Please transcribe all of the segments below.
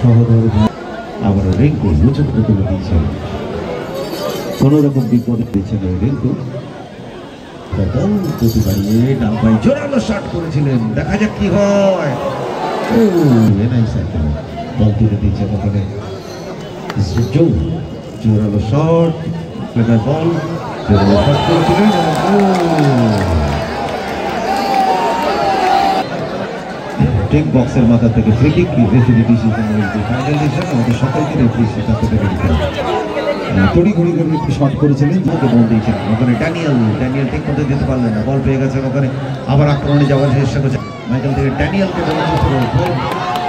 সহদর আবার রিঙ্কু উঁচু করে তুলে দিয়েছেন, কোন রকম বিপদে দিয়েছেন ওই রিঙ্কু। জোরালো শট করেছিলেন, দেখা যাক কি হয়। বল তুলে দিয়েছেন ওখানে জোরালো শট, বল জোরালো শট করেছিলেন। ঠিক বক্সের মাথা থেকে free kick, referee decision final decision আমাদের সকলকে রেফারি সিদ্ধান্ত থেকে নিতে হবে। তড়িঘড়ি করে একটু শট করেছিলেন, যাকে বল দিয়েছিলেন ওখানে ড্যানিয়েল ঠিক মতো দিতে পারলেন না, বল পেয়ে গেছেন ওখানে, আবার আক্রমণে যাওয়ার চেষ্টা করছে মাইকেল থেকে ড্যানিয়েলকে বল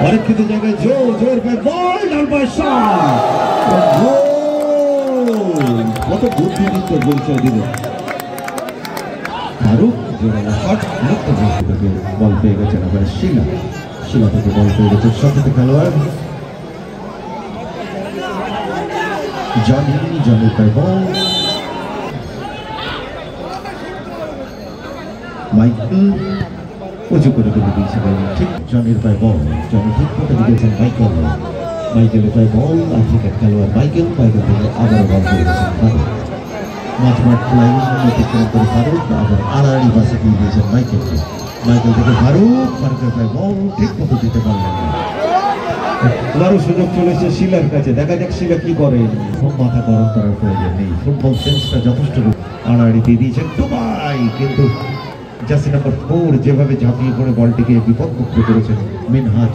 অনেক কিছু জায়গায় জোর পায় বল, ডান পায় শট, কত বুদ্ধিদীপ্ত পরিচয় দিল ফারুক। জোরালো শট, মুক্ত থেকে বল পেয়ে গেছেন আবার শিলা থেকে বল পেয়ে গেছেন সতীর্থ খেলোয়াড় জনির পায় বল, মাইকেল উঁচু করে তুলে দিয়েছিলেন, ঠিক জনির পায় বল, জনি ঠিক মতো দিয়েছেন মাইকেলের পায় বল, আফ্রিকার খেলোয়াড় মাইকেল থেকে আবারও বল পেয়ে গেছেন ফারুক। মাঝমাঠ লাইন অতিক্রম করে ফারুক আবার আড়াআড়ি বাসে দিয়ে দিয়েছেন মাইকেল থেকে ফারুকের পায় বল, ঠিক মতো দিতে পারলেন না। আবারও সুযোগ চলেছে শিলার কাছে, দেখা যাক শিলা কি করেন। খুব মাথা গরম করার প্রয়োজন নেই, ফুটবল সেন্সটা যথেষ্ট আড়াআড়ি দিয়ে দিয়েছেন দুবাই, কিন্তু জার্সি নাম্বার 4 যেভাবে ঝাঁপিয়ে পড়ে বলটিকে বিপদমুক্ত করেছেন মিনহাজ,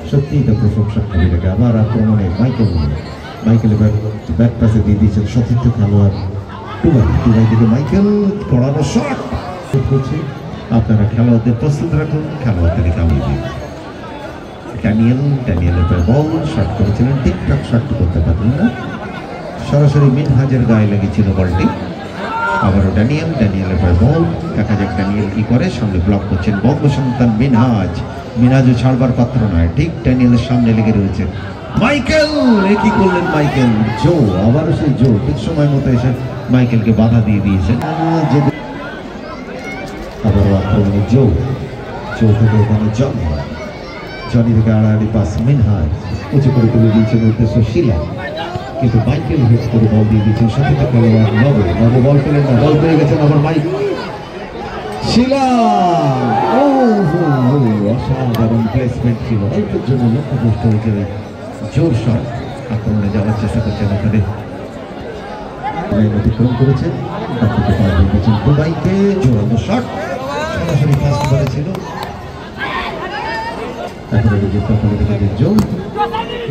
সত্যিই তা প্রশংসা করি লাগে। আবার আক্রমণে মাইকেলের ব্যাক পাসে দিয়ে দিয়েছেন সতীর্থ খেলোয়াড় টুবাই থেকে মাইকেল, কড়ানো শট করছে। আপনারা খেলোয়াড়দের প্রস্তুত রাখুন, খেলোয়াড়দের কামিয়ে দিন। ড্যানিয়েলের বল শট করেছিলেন, ঠিকঠাক শট করতে পারলেন না, সরাসরি মিনহাজের গায়ে লেগেছিল বলটি। আবারও ড্যানিয়েলের বল, দেখা যাক ড্যানিয়েল কি করে। সামনে ব্লক করছেন বঙ্গসন্তান মিনহাজও ছাড়বার পাত্র নয়, ঠিক ড্যানিয়েলের সামনে লেগে রয়েছে মাইকেল। কি করলেন মাইকেল? আবারও সেই ঠিক সময় মতো এসে মাইকেলকে বাধা দিয়ে দিয়েছেন। আবারও আক্রমণে থেকে ওখানে জনি থেকে আড়াআড়ি পাস মিনহাজ, উঁচু করে তুলে দিয়েছেন উদ্দেশ্য শিলা, কিন্তু মাইকেল হেড করে বল দিয়ে দিয়েছেন সতীর্থ খেলোয়াড় নব বল পেলেন না, বল পেয়ে গেছেন আবার শিলা। অসাধারণ প্লেসমেন্ট ছিল, অল্পের জন্য লক্ষ্যভ্রষ্ট হয়েছে। জোর শট, আক্রমণে যাওয়ার চেষ্টা করছেন ওখানে, অতিক্রম করেছেন দুবাইকে, জোরালো শট সরাসরি ফাস্ট করেছিল।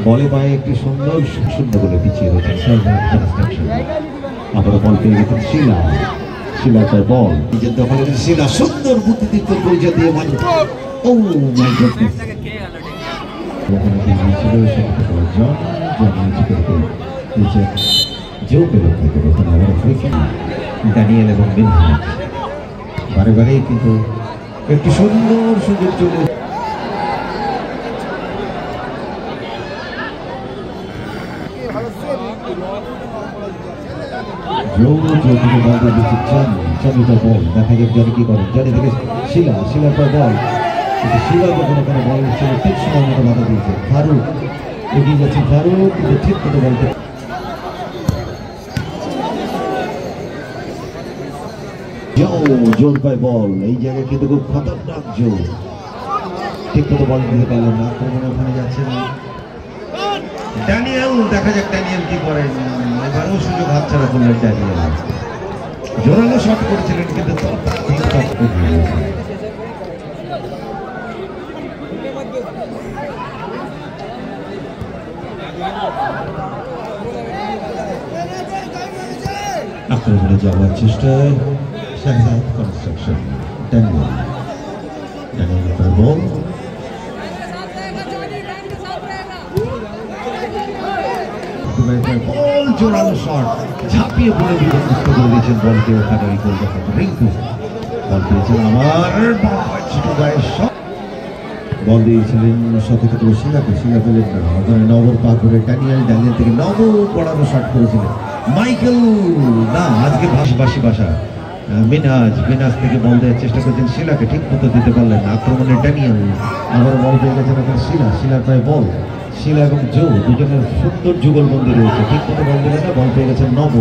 বলে পায়ে একটি সুন্দর শূন্য বলে পিছিয়ে রয়েছেন। আবার বল পেয়ে গেছেন শিলা তার বল নিজের দখলে শিলা, সুন্দর বুদ্ধিদীপ্ত পরিচয় দিয়ে মানুষ ড্যানিয়েল এবং মিনহাজ বারে কিন্তু একটি সুন্দর সুযোগ চলে বল, দেখা যাক জনি কি করেন। জনি থেকে শিলার পর বল, কিন্তু শিলা যখন ওখানে বল ছিল ঠিক সময় মতো বাধা দিয়েছে ফারুক, এগিয়ে যাচ্ছে ফারুক, কিন্তু ঠিক মতো বলতে জোর পায় বল, এই জায়গায় কিন্তু খুব খতরনাক ঠিক মতো বল দিতে পারলেন না। আক্রমণে ওখানে যাচ্ছেন ড্যানিয়েল, দেখা যাক ড্যানিয়েল কি করেন। এবারও সুযোগ হাতছাড়া করলেন ড্যানিয়েল, জোরালো শট করেছিলেন কিন্তু আক্রমণে যাওয়ার চেষ্টায় শাহজাদ কনস্ট্রাকশন ড্যানিয়েল বল, জোরালো শট ঝাঁপিয়ে পড়ে বিপদমুক্ত করে দিয়েছেন বলকে ওখানে। ওই গোল দেখা রিঙ্কু বল পেয়েছেন, আমার বল দিয়েছিলেন সতীর্থ শিলা পেলেন না, ওখানে নবর পার করে ড্যানিয়েল থেকে পড়ানো শট করেছিলেন মাইকেল। না, আজকে ভাষা মিনহাজ থেকে বল দেওয়ার চেষ্টা করছেন শিলাকে, ঠিক মতো দিতে পারলেন না। আক্রমণে ড্যানিয়েল, আবার বল পেয়ে গেছেন ওখানে শিলার পায়ে বল, শিলা এবং জো দুজনের সুন্দর যুগলবন্দি রয়েছে। ঠিক মতো বল দিলেন না, বল পেয়ে গেছেন নব।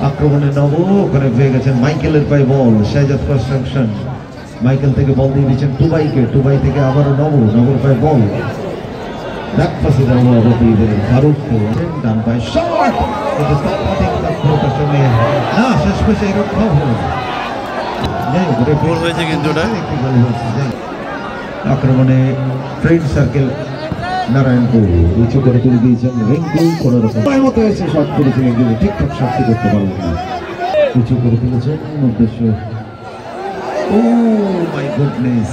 আক্রমণে নব, ওখানে পেয়ে গেছেন মাইকেলের পায়ে বল। শাহজাদ কনস্ট্রাকশন মাইকেল থেকে বল দিয়ে দিচ্ছেন টুবাইকে, টুবাই থেকে আবারও নব, নবর পায়ে বল। ব্যাক পাসে যাবো আবার দিয়ে দিলেন ফারুককে, ডান পায়ে শট। কিন্তু তৎক্ষণাৎ তাৎপরতার সঙ্গে না, শেষ পেশে এরকম হলো। গোল হয়েছে কিন্তু ওটা। আক্রমণে ফ্রেন্ড সার্কেল নারায়ণপুর উঁচু করে তুলে দিয়েছেন রিঙ্কু, কোনো রকম মতো এসে শট করেছিলেন কিন্তু ঠিকঠাক শাস্তি করতে পারলেন না। উঁচু করে তুলেছেন উদ্দেশ্য, ও মাই গুডনেস,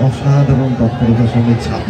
অসাধারণ তৎপরতার সঙ্গে ছাপ